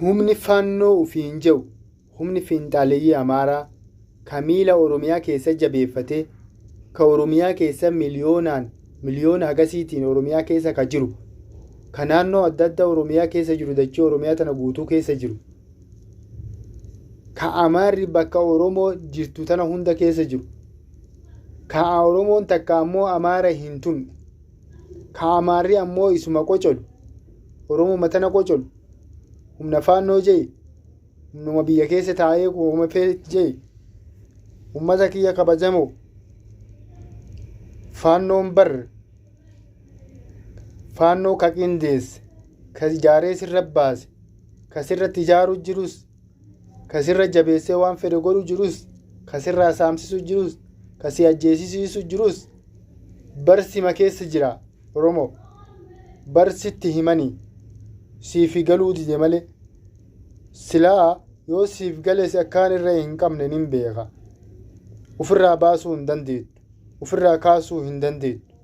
humni fannoo ufiin jiru humni fiinxaaleeyyii amaaraa kamiila oromiyaa keessa jabeeffatee ka oromiyaa keessa miliyoona hagasiitiin oromiyaa keessa ka jiru ka naannoo adda addaa oromiyaa keessa jiru dachee oromiyaa tana guutuu keessa jiru ka amaarri bakka oromoo jirtu tana hunda keessa jiru ka oromoon takka ammoo amaara hin tunne ka amaarri ammoo isuma qocolu oromoo matana qocolu humna faannoo jee humnuma biyya keessa taa'ee uuma fee jee ummata kiyya kabajamoo faannoon bar faannoo ka qindeesse ka ijaaree sirra baase ka sirratti ijaaruu jirus ka sirra jabeessee waan fedhe godhu jirus ka sirraa saamsisu jirus ka si ajjeesisiisu jirus barsima keessa jira oromoo barsitti himanii siifi galuu dide malee silaa yoo siif galees akkaan irra hin qabne nin beeka ufirraa baasuu hin dandeettu ufirraa kaasuu hin dandeettu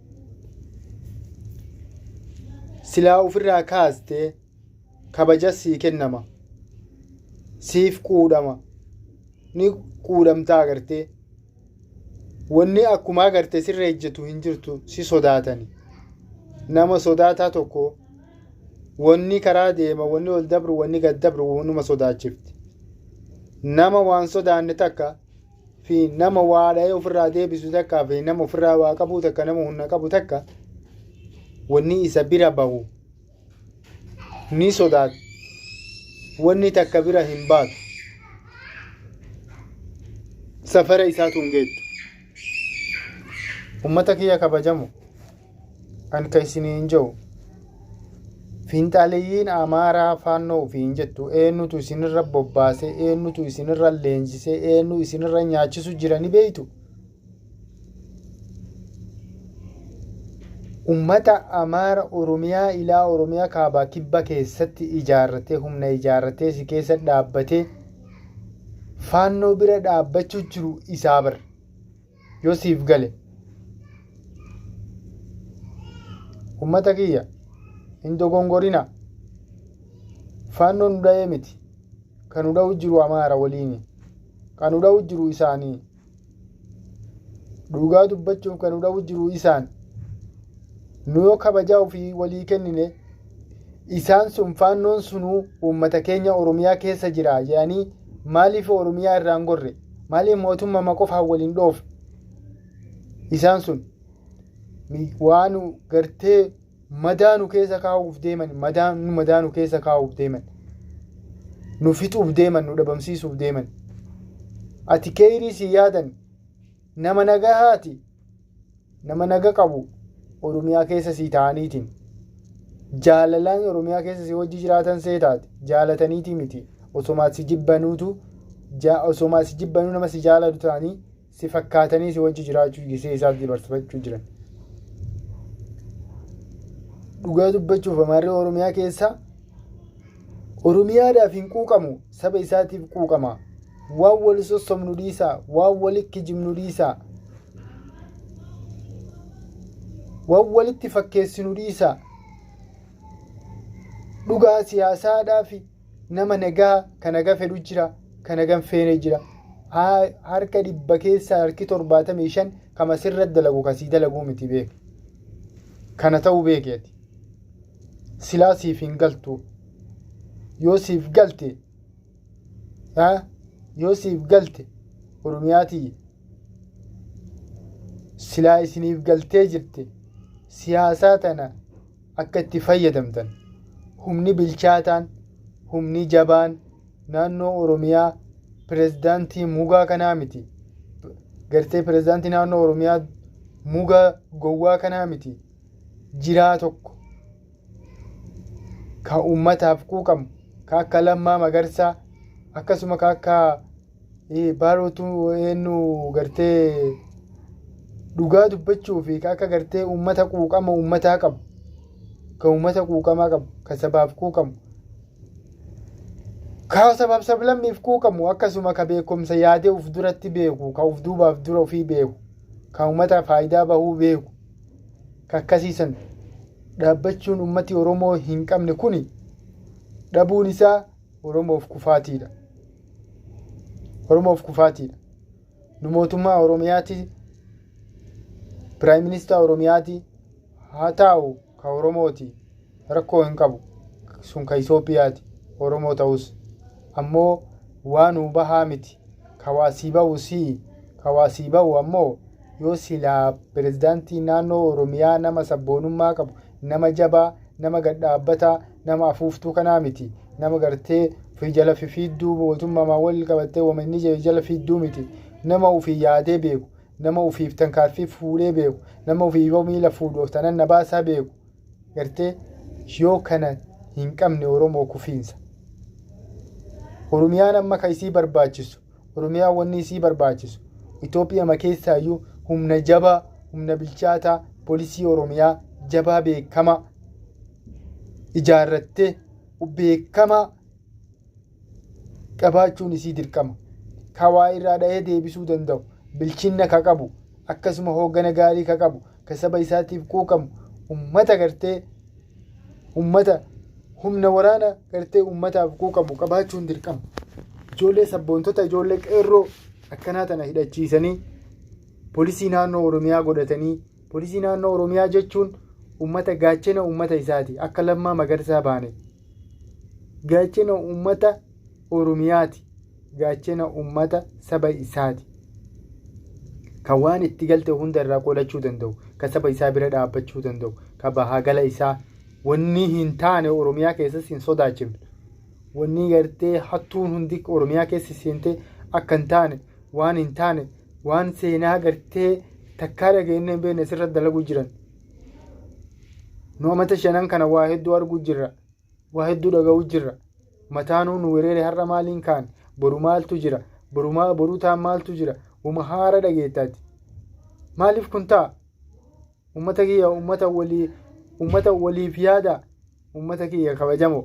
silaa ufirraa kaastee kabaja sii kennama siif quudhama ni quudhamtaa agartee wanni akkuma agartee sirra ejjetu hin jirtu si sodaatani nama sodaataa tokko wanni karaa deema wanni ol dabru wanni gad dabru wannuma sodaachifti nama waan sodaanne takka fi nama waa dha'ee ofirraa deebisu takkaa fi nama ofirraa waa qabu takka nama humna qabu takka wanni isa bira bahu ni sodaatu wanni takka bira hin baatu safara isaatu hin geettu ummata kiyya kabajamu an ka isinii hin jiru fiinxaaleeyyiin amaaraa faannoo ufiin jettu eenyutu isinirra bobbaasee eenyutu isinirra leenjisee eenyu isinirra nyaachisu jirani beeytu ummata amaara oromiyaa ilaa oromiyaa kaabaa kibba keessatti ijaarratee humna ijaarratee si keessa dhaabbatee faannoo bira dhaabbachuu jiru isaa bar yoo siif gale ummata kiyya hin dogongorina faannoon dha'ee miti kan dha'u jiru amaara waliini kan dha'u jiru isaanii dhugaa dubbachuuf kan dha'u jiru isaan nu yoo kabajaa ofii walii kennine isaan sun faannoon sunuu uummata keenya oromiyaa keessa jira jedhanii maaliif oromiyaa irraan gorre maaliif mootummaa qofaan waliin dhoof isaan sun waan gartee madaanu keessa kaa'uuf deeman madaanu keessa kaa'uuf deeman nu fixuuf deeman nu dhabamsiisuuf deeman ati keerii si yaadan nama nagahaati nama naga qabu oromiyaa keessa si ta'aniitiin jaalalaan oromiyaa keessa si wajji jiraatan seetaati jaalataniiti miti osomaat si jibbanuutu osomaat si jibbanuu nama si jaalatu ta'anii si fakkaatanii si wajji jiraachuu gisee isaaf dabarsifachuu jiran dhugaa dubbachuuf amaarri oromiyaa keessa oromiyaadhaaf hin quuqamu saba isaatiif quuqama waan wal sossomnu dhiisaa waan walitti kijibnu dhiisaa waan walitti fakkeessinu dhiisaa dhugaa siyaasaadhaaf nama nagaa kan nagaa fedhu jira kan nagaa feene jira harka 100 keessaa harki 75 kama sirra dalagu kasii dalaguu miti beek kana ta'uu beekeeti silaa siif hin galtu yoo siif galte oromiyaatii silaa isiniif galtee jirte siyaasaa tana akka itti fayyadamtan humni bilchaataan humni jabaan naannoo oromiyaa pirezidaantii mugaa kanaa miti gartee pirezidaantii naannoo oromiyaa mugaa gowwaa kanaa miti jiraa tokko ka ummataaf quuqamu ka akka Lammaa Magarsaa akkasuma ka akka Baarotuu eenyu gartee dhugaa dubbachuu fi ka akka gartee ummata quuqama ummataa qabu ka ummata quuqamaa qabu ka sabaaf quuqamu ka sabaaf sablammiif quuqamu akkasuma ka beekumsa yaadee uf duratti beeku ka uf duubaaf dura ofii beeku ka ummata faayidaa bahuu beeku ka akkasiisan dhaabbachuun ummati oromoo hin qabne kuni dhabuun isaa Oromoof kufaatiidha. Oromoof kufaatiidha. Nu mootummaa Oromiyaati, Piraayim Ministeera Oromiyaati haa taa'u ka Oromooti rakkoo hin qabu. Sun ka Itoophiyaati Oromoo ta'us. Ammoo waan bahaa miti. Kawaasii ba'uusii kawaasii ba'u ammoo yoo silaa pirezidaantii naannoo Oromiyaa nama sabboonummaa qabu, nama jabaa, nama gadhaabbataa, nama afuuftuu kanaa miti. Nama gartee fi jala fifiidduu mootummaa wal qabattee wamanni jala fiidduu miti. Nama ofii yaadee beeku, nama ofiif tankaaffii fuudhee beeku, nama ofii yoo miila fuudhuuf tanan na baasaa beeku. Gartee yoo kana hin qabne Oromoo kufiinsa. Oromiyaan amma ka isii barbaachisu, Oromiyaan wanni isii barbaachisu, Itoophiyaa ma keessaayyuu humna jabaa, humna bilchaataa, poolisii Oromiyaa jabaa beekama ijaarrattee beekama qabaachuun isii dirqama. Kawaa irraa dha'ee deebisuu danda'u, bilchinna ka qabu, akkasuma hooggana gaarii ka qabu, ka saba isaatiif quuqamu, ummata gartee ummata humna waraana gartee ummataaf quuqamu qabaachuun dirqama. Ijoollee sabboontota, ijoollee qeerroo akkanaa tana hidhachiisanii poolisii naannoo Oromiyaa godhatanii, poolisii naannoo Oromiyaa jechuun ummata gaachena ummata isaati. Akka Lammaa Magarsaa baane gaachena ummata Oromiyaati, gaachena ummata saba isaati. Kan waan itti galte hunda irraa qolachuu danda'u, kan saba isaa bira dhaabbachuu danda'u, kan bahaa gala isaa wanni hin taane Oromiyaa keessas hin sodaachifne, wanni gartee hattuun hundi Oromiyaa keessa seentee akka hin taane, waan hin taane, waan seenaa gartee takkaa dhageenye hin beekne sirratti dalaguu jiran. Nu amata shanan kana waa hedduu arguu jirra, waa hedduu dhaga'uu jirra. Mataanuu nu weerere har'a maaliin kaan, boru maaltu jira, boruu taan maaltu jira, uma haara dhageettaati. Maaliif kun ta'a? Ummata kiyya ummata waliif yaada, ummata kiyya kabajamoo.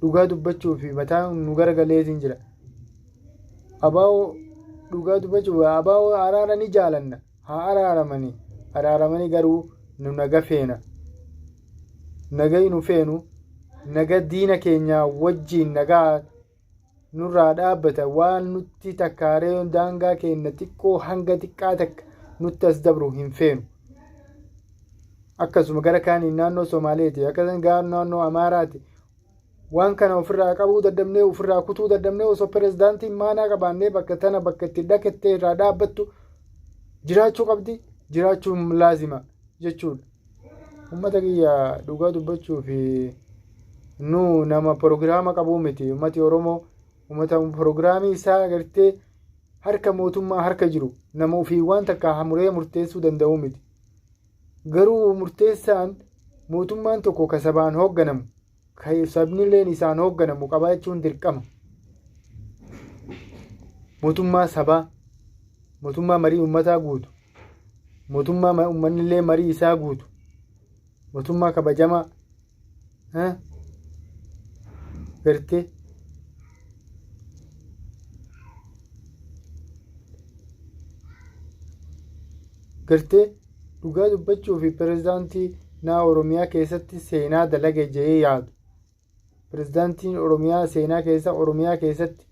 Dhugaa dubbachuu fi mataan nu garagaleetiin jira. Abaa'oo dhugaa dubbachuu abaa'oo araara ni jaalanna, haa araaramanii garuu nu naga feena. Nagai nu feenu, naga diina keenya wajjiin nagaa nurraa dhaabbata. Waan nutti takkaaree daangaa keenya xiqqoo hanga xiqqaa takka nutti as dabru hin feenu. Akkasuma gara kaaniin naannoo Somaaleeti, akkasuma gara naannoo Amaaraati. Waan kana ofirraa qabuu dadhabnee, ofirraa kutuu dadhabnee osoo pirezidaantiin maanaa qabaannee bakka tana bakka itti dhaqettee irraa dhaabbattu jiraachuu qabdi, jiraachuun laazima jechuudha. Ummata kiyya dhugaa dubbachuu fi nu nama proogiraama qabuu miti. Ummati Oromoo ummata proogiraamii isaa agartee harka mootummaa harka jiru, nama ofii waan takka hamuree murteessuu danda'u miti. Garuu murteessaan mootummaan tokko ka sabaan hoogganamu, ka sabnilleen isaan hoogganamu qabaachuun dirqama. Mootummaa sabaa, mootummaa marii ummataa guutu, mootummaa ummannillee marii isaa guutu, mootummaa kabajamaa gartee dhugaa dubbachuu fi pirezidaantii naa Oromiyaa keessatti seenaa dalage jedhee yaadu. Pirezidaantiin Oromiyaa seenaa keessa Oromiyaa keessatti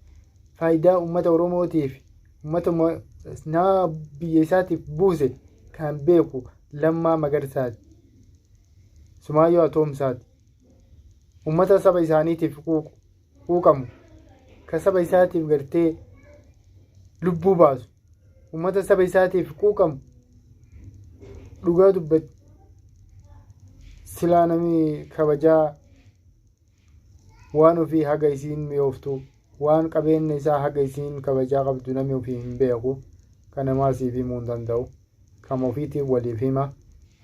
faayidaa uummata Oromootiif uummata naa biyya isaatiif buuse kan beeku Lammaa Magarsaati. Sumaayyoo Atoomsaati. Uummata saba isaaniitiif quuqamu, ka saba isaatiif gartee lubbuu baasu, uummata saba isaatiif quuqamu. Dhugaa dubbatu silaa namni kabajaa waan ofii haga isiin mi'ooftu, waan qabeenya isaa haga isiin kabajaa qabdu namni ofii hin beeku. Kana maasiif himuu hin danda'u. Kan ofiitiif waliif hima.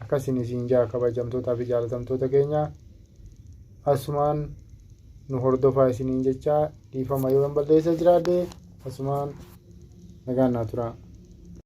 Akkasiin isiin jaa kabajamtootaa fi jaalatamtoota keenya asumaan nu hordofaa isiniin jechaa dhiifama yoo hin balleessa jiraadhe asumaan nagaan naa turaa.